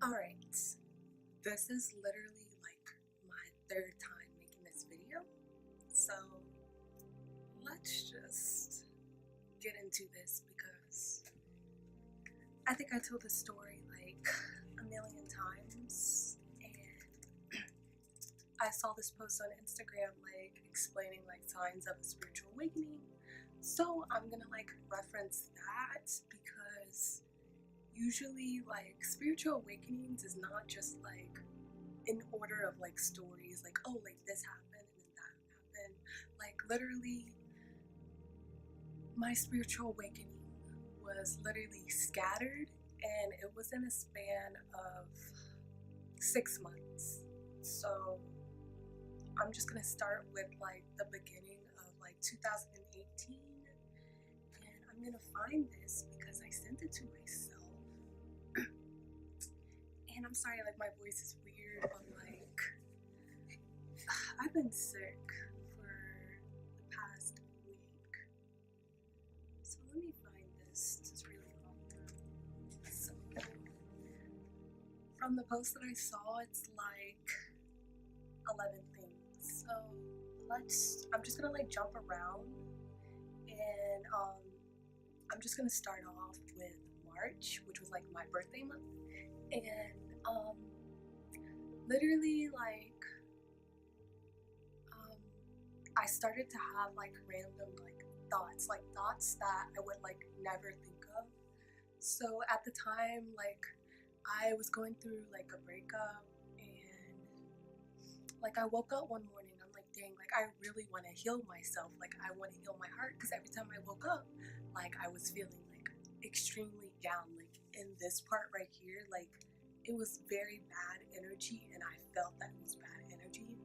Alright, this is literally like my third time making this video, so let's just get into this because I think I told this story like a million times, and I saw this post on Instagram like explaining like signs of a spiritual awakening, so I'm gonna like reference that because usually like spiritual awakenings is not just like in order of like stories like, oh, like this happened and then that happened. Like literally my spiritual awakening was literally scattered, and it was in a span of 6 months. So I'm just gonna start with like the beginning of like 2018, and I'm gonna find this because I sent it to myself. And I'm sorry, like my voice is weird, but like I've been sick for the past week. So let me find this. This is really long. So from the post that I saw, it's like 11 things. So I'm just gonna like jump around, and I'm just gonna start off with March, which was like my birthday month. And literally like I started to have like random like thoughts that I would like never think of. So at the time, like I was going through like a breakup, and like I woke up one morning, I'm like, dang, like I really want to heal myself, like I want to heal my heart, because every time I woke up, like I was feeling like extremely down, like in this part right here, like it was very bad energy, and I felt that it was bad energy.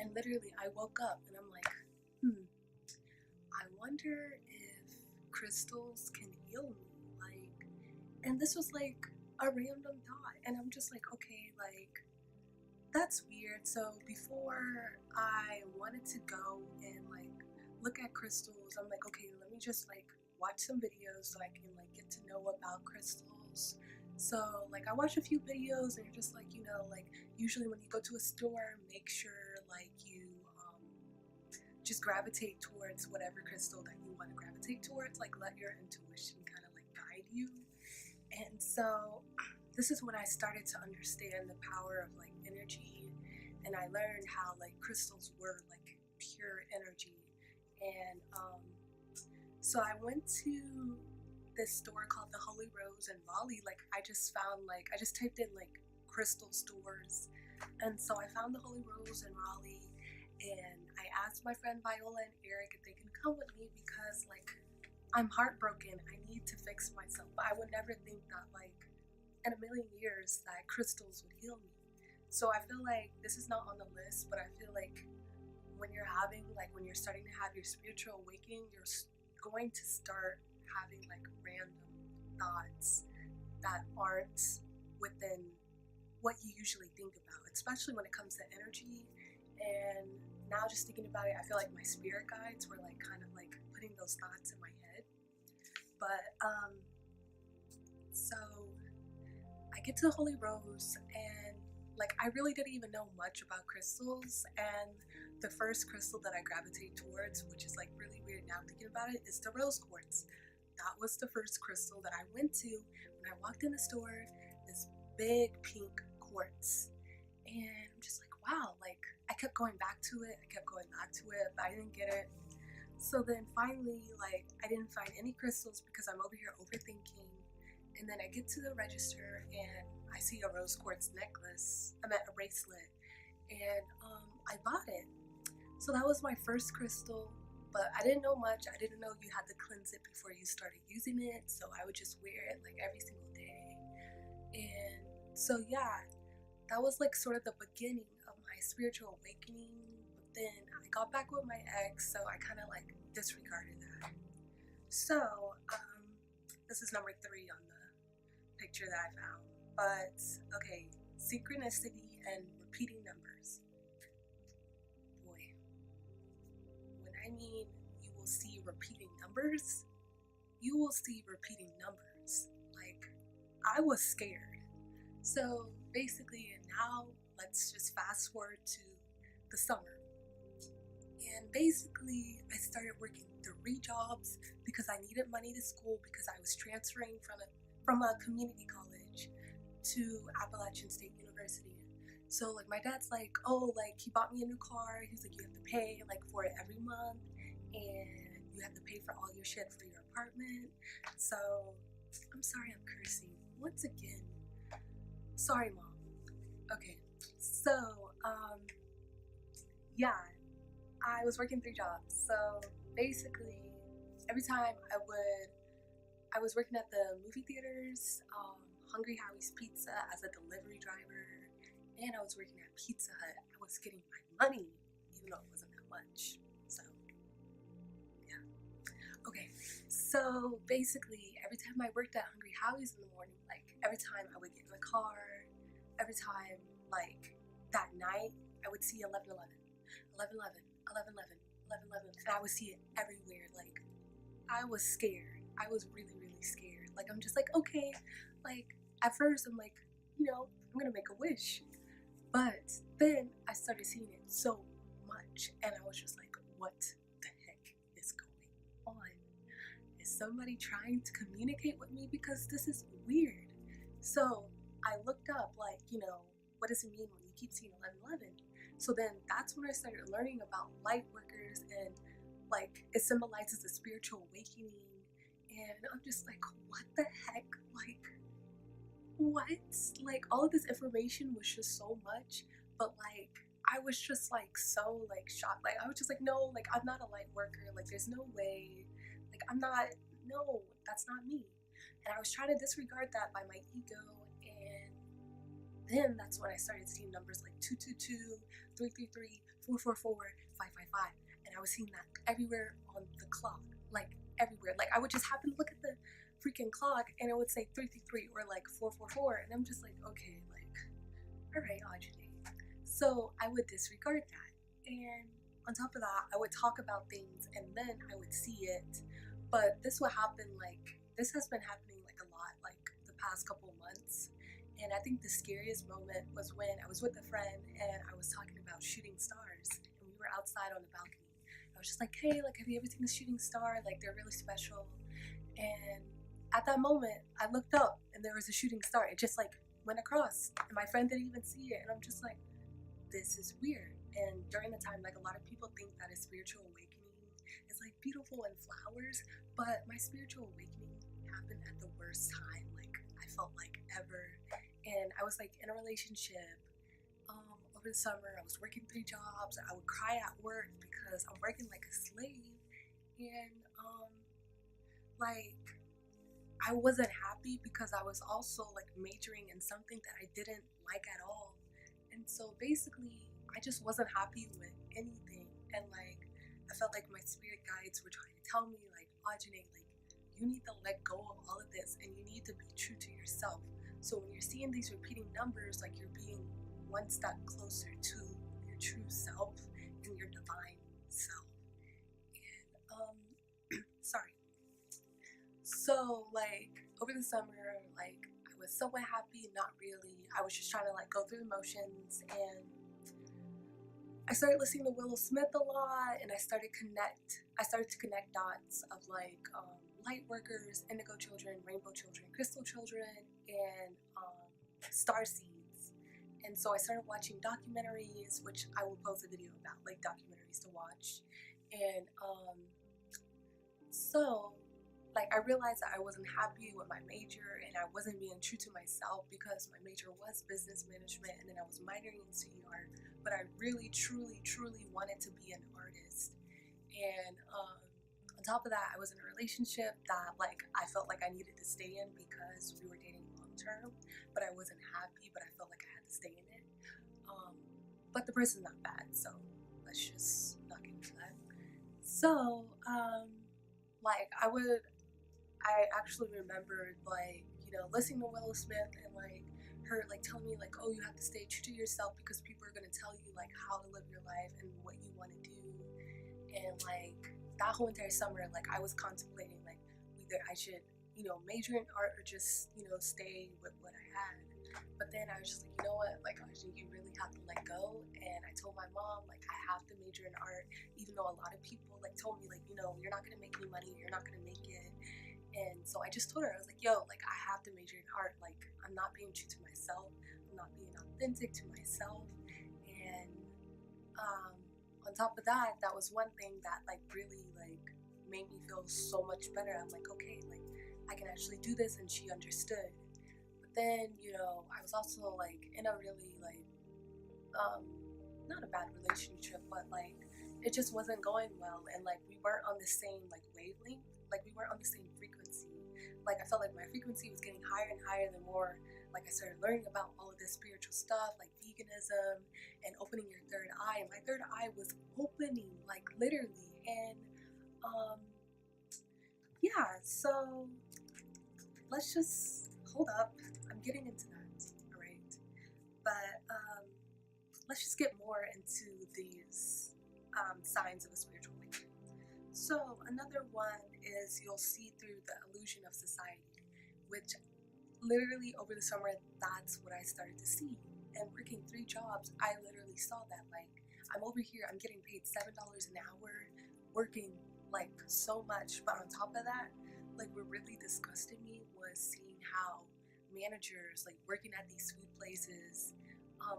And literally I woke up and I'm like, I wonder if crystals can heal me, like, and this was like a random thought, and I'm just like, okay, like that's weird. So before I wanted to go and like look at crystals, I'm like, okay, let me just like watch some videos so I can like get to know about crystals. So like I watched a few videos, and you're just like, like usually when you go to a store, make sure like you just gravitate towards whatever crystal that you want to gravitate towards, like let your intuition kind of like guide you. And so this is when I started to understand the power of like energy, and I learned how like crystals were like pure energy. And so I went to this store called the Holy Rose in Raleigh. Like I just typed in like crystal stores, and so I found the Holy Rose in Raleigh, and I asked my friend Viola and Eric if they can come with me because like I'm heartbroken, I need to fix myself. But I would never think that like in a million years that crystals would heal me. So I feel like this is not on the list, but I feel like when you're starting to have your spiritual awakening, you're going to start having like random thoughts that aren't within what you usually think about, especially when it comes to energy. And now just thinking about it, I feel like my spirit guides were like kind of like putting those thoughts in my head. But so I get to the Holy Rose, and like I really didn't even know much about crystals, and the first crystal that I gravitate towards, which is like really weird now thinking about it, is the rose quartz. That was the first crystal that I went to when I walked in the store, this big pink quartz. And I'm just like, wow, like I kept going back to it, but I didn't get it. So then finally, like I didn't find any crystals because I'm over here overthinking. And then I get to the register and I see a rose quartz necklace, a bracelet, and I bought it. So that was my first crystal, but I didn't know much. I didn't know you had to cleanse it before you started using it, so I would just wear it like every single day. And so yeah, that was like sort of the beginning of my spiritual awakening. But then I got back with my ex, so I kind of like disregarded that. So this is number 3 on the picture that I found. But okay, synchronicity and repeating numbers. Boy, when I mean you will see repeating numbers, you will see repeating numbers. Like I was scared. So basically, now let's just fast forward to the summer. And basically, I started working 3 jobs because I needed money to school because I was transferring from a community college to Appalachian State University. So like my dad's like, oh, like he bought me a new car. He's like, you have to pay like for it every month, and you have to pay for all your shit for your apartment. So I'm sorry, I'm cursing once again. Sorry, mom. Okay, so yeah, I was working 3 jobs. So basically, every time I was working at the movie theaters, Hungry Howie's Pizza as a delivery driver, and I was working at Pizza Hut. I was getting my money, even though it wasn't that much. So, yeah. Okay, so basically, every time I worked at Hungry Howie's in the morning, like every time I would get in the car, every time, like that night, I would see 1111, 1111, 1111, 1111, and I would see it everywhere. Like, I was scared. I was really, really scared. Like, I'm just like, okay, like, at first, I'm like, I'm gonna make a wish. But then I started seeing it so much, and I was just like, what the heck is going on? Is somebody trying to communicate with me? Because this is weird. So I looked up, like, what does it mean when you keep seeing 1111? So then that's when I started learning about light workers, and like it symbolizes a spiritual awakening. And I'm just like, what the heck? Like, what? Like, all of this information was just so much, but like, I was just like so like shocked. Like, I was just like, no, like, I'm not a light worker. Like, there's no way. Like, I'm not, no, that's not me. And I was trying to disregard that by my ego. And then that's when I started seeing numbers like 222, 333, 444, 555. And I was seeing that everywhere on the clock. Like, everywhere. Like, I would just happen to look at the freaking clock and it would say 333 or like 444, and I'm just like, okay, like, all right, Audrey. So I would disregard that, and on top of that, I would talk about things and then I would see it. But this would happen, like, this has been happening like a lot, like the past couple months. And I think the scariest moment was when I was with a friend and I was talking about shooting stars, and we were outside on the balcony. I was just like, hey, like, have you ever seen a shooting star? Like, they're really special. And at that moment, I looked up and there was a shooting star. It just like went across, and my friend didn't even see it. And I'm just like, this is weird. And during the time, like, a lot of people think that a spiritual awakening is like beautiful and flowers, but my spiritual awakening happened at the worst time. Like, I felt like ever. And I was like in a relationship over the summer. I was working 3 jobs. I would cry at work because I'm working like a slave. And like, I wasn't happy because I was also like majoring in something that I didn't like at all. And so basically, I just wasn't happy with anything. And like, I felt like my spirit guides were trying to tell me, like, Ajane, like, you need to let go of all of this and you need to be true to yourself. So when you're seeing these repeating numbers, like, you're being one step closer to your true self and your divine self. And sorry. So, like, over the summer, like, I was somewhat happy, not really. I was just trying to, like, go through the motions, and I started listening to Willow Smith a lot, and I started to connect dots of, like, light workers, indigo children, rainbow children, crystal children, and star seeds. And so I started watching documentaries, which I will post a video about, like, documentaries to watch. And so, like, I realized that I wasn't happy with my major and I wasn't being true to myself because my major was business management and then I was minoring in CR, but I really, truly, truly wanted to be an artist. And on top of that, I was in a relationship that, like, I felt like I needed to stay in because we were dating long term, but I wasn't happy, but I felt like I had to stay in it. But the person's not bad, so let's just not get into that. So, like, I actually remembered, like, listening to Willow Smith and, like, her, like, telling me, like, oh, you have to stay true to yourself because people are going to tell you, like, how to live your life and what you want to do. And, like, that whole entire summer, like, I was contemplating, like, either I should, major in art or just, stay with what I had. But then I was just like, you know what, like Ajay, you really have to let go. And I told my mom, like, I have to major in art, even though a lot of people like told me, like, you know, you're not gonna make any money, you're not gonna make it. And so I just told her, I was like, yo, like, I have to major in art. Like, I'm not being true to myself, I'm not being authentic to myself. And on top of that, that was one thing that like really like made me feel so much better. I'm like, okay, like I can actually do this, and she understood. But then, you know, I was also like in a really like um not a bad relationship, but like it just wasn't going well, and like we weren't on the same like wavelength, like we weren't on the same frequency. Like I felt like my frequency was getting higher and higher the more like I started learning about all of this spiritual stuff, like veganism and opening your third eye. And my third eye was opening, like literally. And um, yeah, so let's just hold up. I'm getting into that, all right? But let's just get more into these signs of a spiritual awakening. So another one is you'll see through the illusion of society, which literally over the summer, that's what I started to see. And working 3 jobs, I literally saw that. Like, I'm over here, I'm getting paid $7 an hour, working like so much. But on top of that, like what really disgusted me was seeing how managers, like working at these food places,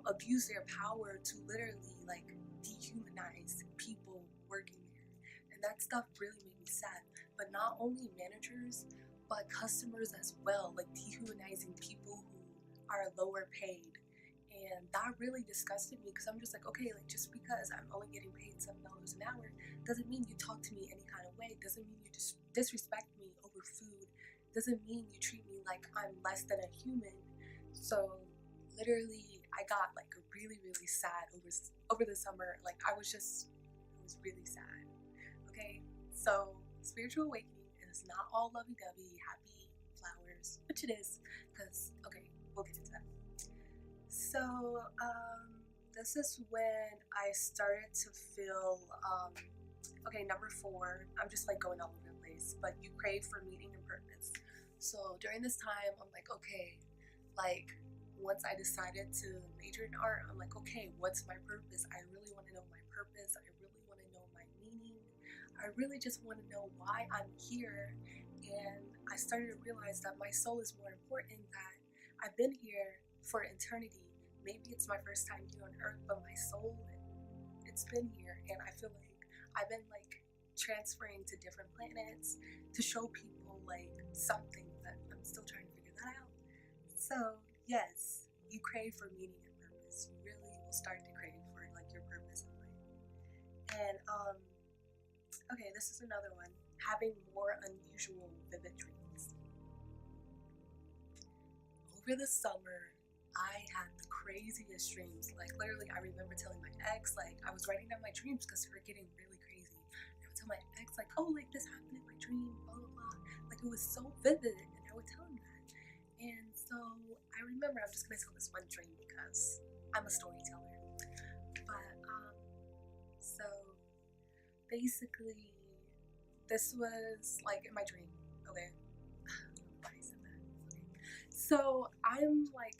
abuse their power to literally like dehumanize people working there. And that stuff really made me sad. But not only managers, but customers as well, like dehumanizing people who are lower paid. And that really disgusted me because I'm just like, okay, like just because I'm only getting paid $7 an hour doesn't mean you talk to me any kind of way, doesn't mean you just disrespect me over food, doesn't mean you treat me like I'm less than a human. So literally I got like really really sad over the summer. Like I was really sad. Okay, so spiritual awakening is not all lovey-dovey, happy flowers, which it is, because okay, we'll get into that. So this is when I started to feel okay, number 4, I'm just like going all over the place, but you crave for meaning and purpose. So during this time, I'm like, okay, like once I decided to major in art, I'm like, okay, what's my purpose? I really want to know my purpose. I really want to know my meaning. I really just want to know why I'm here. And I started to realize that my soul is more important, that I've been here for eternity. Maybe it's my first time here on earth, but my soul, it's been here. And I feel like I've been like transferring to different planets to show people like something, but I'm still trying to figure that out. So yes, you crave for meaning and purpose. You really will start to crave for like your purpose in life. And okay, this is another one. Having more unusual vivid dreams. Over the summer, I had the craziest dreams. Like literally, I remember telling my ex, like I was writing down my dreams because they were getting really crazy. I would tell my ex, like, oh, like this happened in my dream, blah blah blah. Like it was so vivid, and I would tell him that. And so I remember, I'm just gonna tell this one dream because I'm a storyteller. But so basically, this was like in my dream. Okay, why I said that? Okay, so I'm like,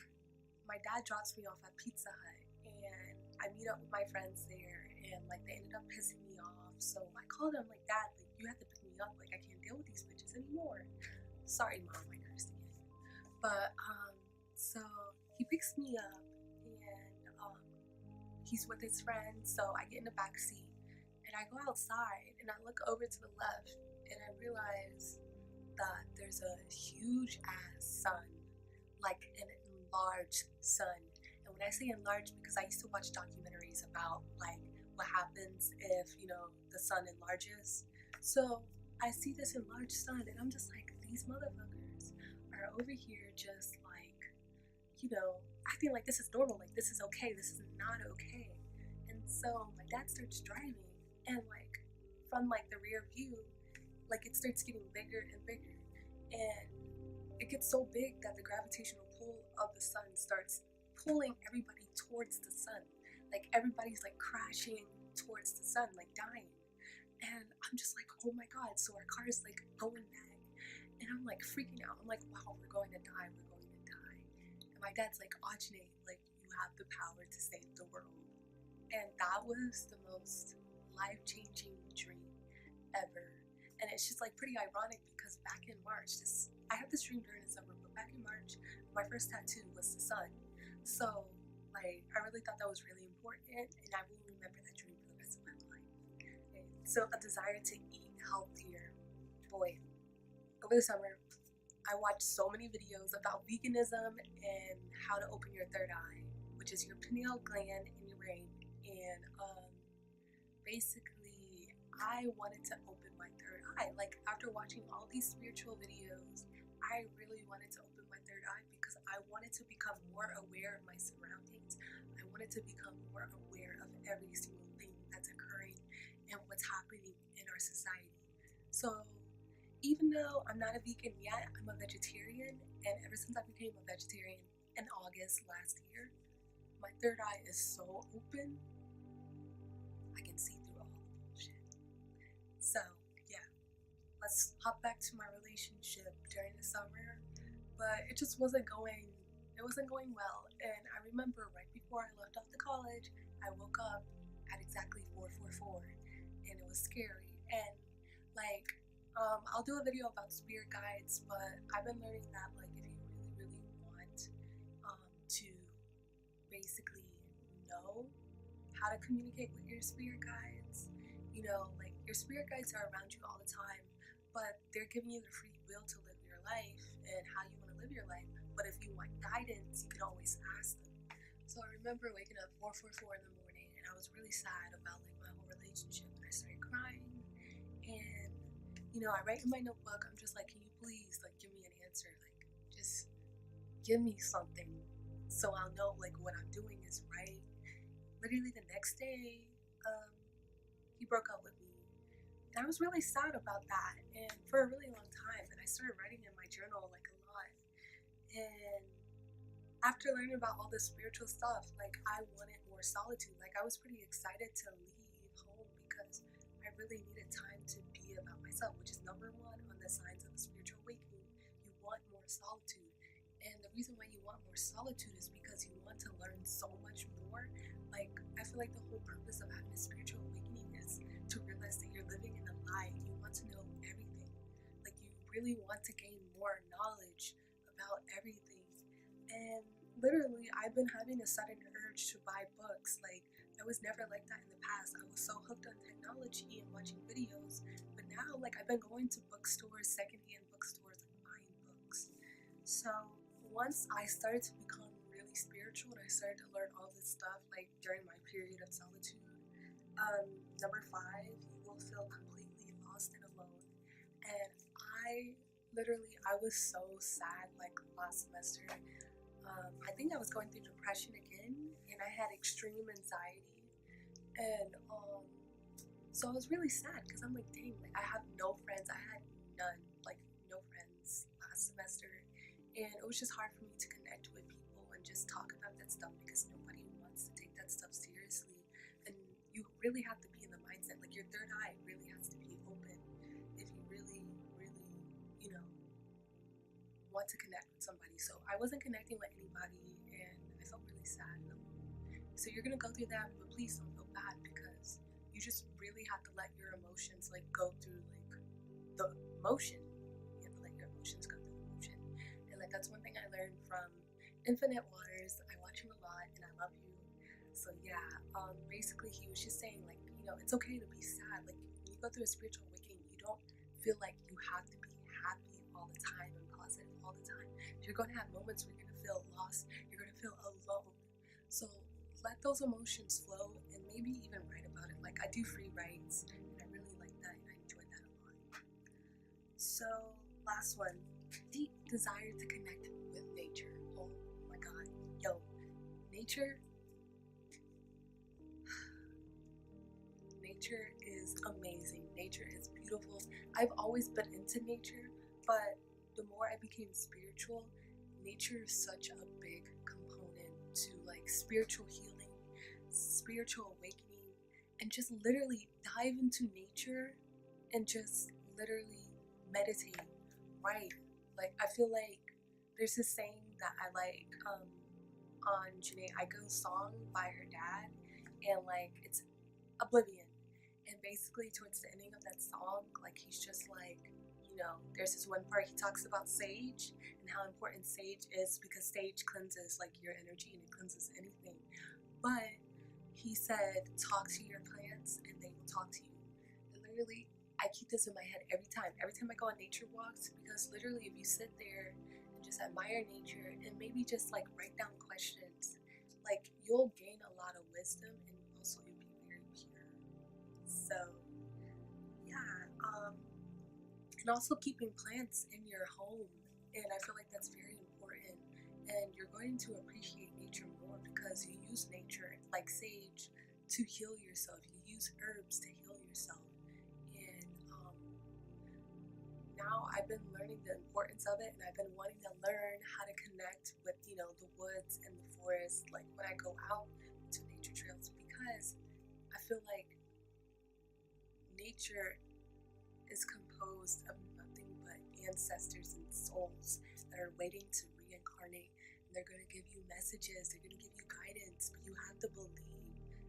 my dad drops me off at Pizza Hut, and I meet up with my friends there, and like they ended up pissing me off. So I called him like, Dad, like you have to pick me up. Like I can't deal with these bitches anymore. Sorry, Mom, I cursed again. But so he picks me up, and he's with his friend. So I get in the back seat, and I go outside, and I look over to the left, and I realize that there's a huge ass sun, like an enlarged sun. And when I say enlarged, because I used to watch documentaries about like what happens if, you know, the sun enlarges. So I see this enlarged sun, and I'm just like, these motherfuckers are over here just like, you know, acting like this is normal, like this is okay, this is not okay. And so my dad starts driving, and like from like the rear view, like it starts getting bigger and bigger, and it gets so big that the gravitational pull of the sun starts pulling everybody towards the sun. Like everybody's like crashing towards the sun, like dying. And I'm just like, oh my god. So our car is like going back, and I'm like freaking out. I'm like, wow, we're going to die, we're going to die. And my dad's like, Ajane, like, you have the power to save the world. And that was the most life-changing dream ever. And it's just like pretty ironic because back in March, I had this dream during the summer, but back in March, my first tattoo was the sun. So like I really thought that was really important, and I will remember that dream for the rest of my life. And so a desire to eat healthier. Boy, over the summer, I watched so many videos about veganism and how to open your third eye, which is your pineal gland in your brain. And basically, I wanted to open my third eye. Like after watching all these spiritual videos, I really wanted to open my third eye because I wanted to become more aware of my surroundings. I wanted to become more aware of every single thing that's occurring and what's happening in our society. So even though I'm not a vegan yet, I'm a vegetarian, and ever since I became a vegetarian in August last year, my third eye is so open, I can see through all the bullshit. So yeah, let's hop back to my relationship during the summer, but it just wasn't going well. And I remember right before I left off to college, I woke up at exactly 4:44, and it was scary. And like I'll do a video about spirit guides, but I've been learning that like if you really want to basically know how to communicate with your spirit guides, you know, like your spirit guides are around you all the time, but they're giving you the free will to live your life and how you want to live your life. But if you want guidance, you can always ask them. So I remember waking up 4:44 in the morning, and I was really sad about like my whole relationship, and I started crying. And you know, I write in my notebook, I'm just like, can you please like give me an answer? Like just give me something so I'll know like what I'm doing is right. Literally the next day, he broke up with me. And I was really sad about that and for a really long time. And I started writing in my journal like a lot. And after learning about all this spiritual stuff, like I wanted more solitude. Like I was pretty excited to leave home because I really needed time to be about myself, which is number one on the signs of a spiritual awakening. You want more solitude. And the reason why you want more solitude is because you want to learn so much more. Like, I feel like the whole purpose of having a spiritual awakening is to realize that you're living in a lie. You want to know everything. Like, you really want to gain more knowledge about everything. And literally, I've been having a sudden urge to buy books. Like, I was never like that in the past. I was so hooked on technology and watching videos. But now, like, I've been going to bookstores, secondhand bookstores, like buying books. So once I started to become really spiritual and I started to learn all this stuff, like during my period of solitude, number 5, you will feel completely lost and alone. And I was so sad like last semester. I think I was going through depression again, and I had extreme anxiety, and so I was really sad because I'm like, dang, like I have no friends. I had none, like no friends last semester, and it was just hard for me to connect with people and just talk about that stuff because nobody wants to take that stuff seriously. And you really have to be in the mindset, like your third eye really has to be open if you really, you know, want to connect with somebody. So I wasn't connecting with anybody, and I felt really sad and alone. So you're gonna go through that, but please don't feel bad because you just really have to let your emotions like go through like the motion. You have to let your emotions go through the motion. And like that's one thing I learned from Infinite Waters. I watch him a lot and I love you. So yeah, basically he was just saying like, you know, it's okay to be sad. Like when you go through a spiritual awakening, you don't feel like you have to be happy all the time and positive all the time. You're going to have moments where you're going to feel lost. You're going to feel alone. So let those emotions flow and maybe even write about it. Like I do free writes and I really like that and I enjoy that a lot. So last one, deep desire to connect with nature. Oh my god, yo, nature is amazing. Nature is beautiful. I've always been into nature, but the more I became spiritual, nature is such a big component to like spiritual healing, spiritual awakening, and just literally dive into nature and just literally meditate, right? Like I feel like there's this saying that I like, on Janae Aiko's song by her dad, and like it's Oblivion. And basically, towards the ending of that song, like he's just like, you know, there's this one part he talks about sage and how important sage is because sage cleanses like your energy and it cleanses anything. But he said, talk to your plants and they will talk to you. And literally, I keep this in my head every time. Every time I go on nature walks, because literally, if you sit there and just admire nature and maybe just like write down questions, like you'll gain a lot of wisdom and also you'll be very pure. So, yeah. And also keeping plants in your home. And I feel like that's very important. And you're going to appreciate nature more because you use nature, like sage, to heal yourself. You use herbs to heal yourself. And now I've been learning the importance of it, and I've been wanting to learn how to connect with, you know, the woods and the forest, like when I go out to nature trails, because I feel like nature is composed of nothing but ancestors and souls that are waiting to reincarnate, and they're going to give you messages, they're going to give you guidance, but you have to believe.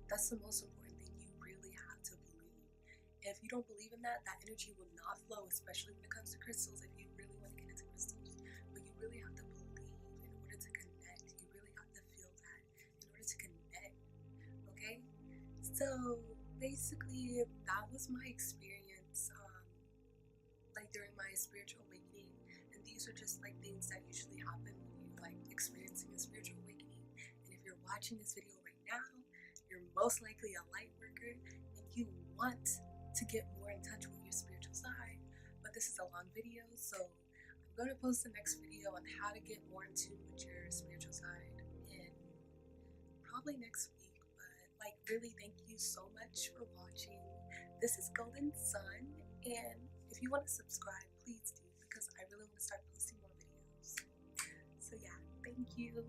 That's the most important thing. You really have to believe. And if you don't believe in that, that energy will not flow, especially when it comes to crystals, if you really want to get into crystals. But you really have to believe in order to connect. You really have to feel that in order to connect. Okay? So basically, that was my experience like during my spiritual awakening. And these are just like things that usually happen when you're like experiencing a spiritual awakening. And if you're watching this video right now, you're most likely a light worker and you want to get more in touch with your spiritual side. But this is a long video, so I'm going to post the next video on how to get more in tune with your spiritual side in probably next week. But like really, thank you so much for watching. This is Golden Sun, and if you want to subscribe, please do, because I really want to start posting more videos. So yeah, thank you.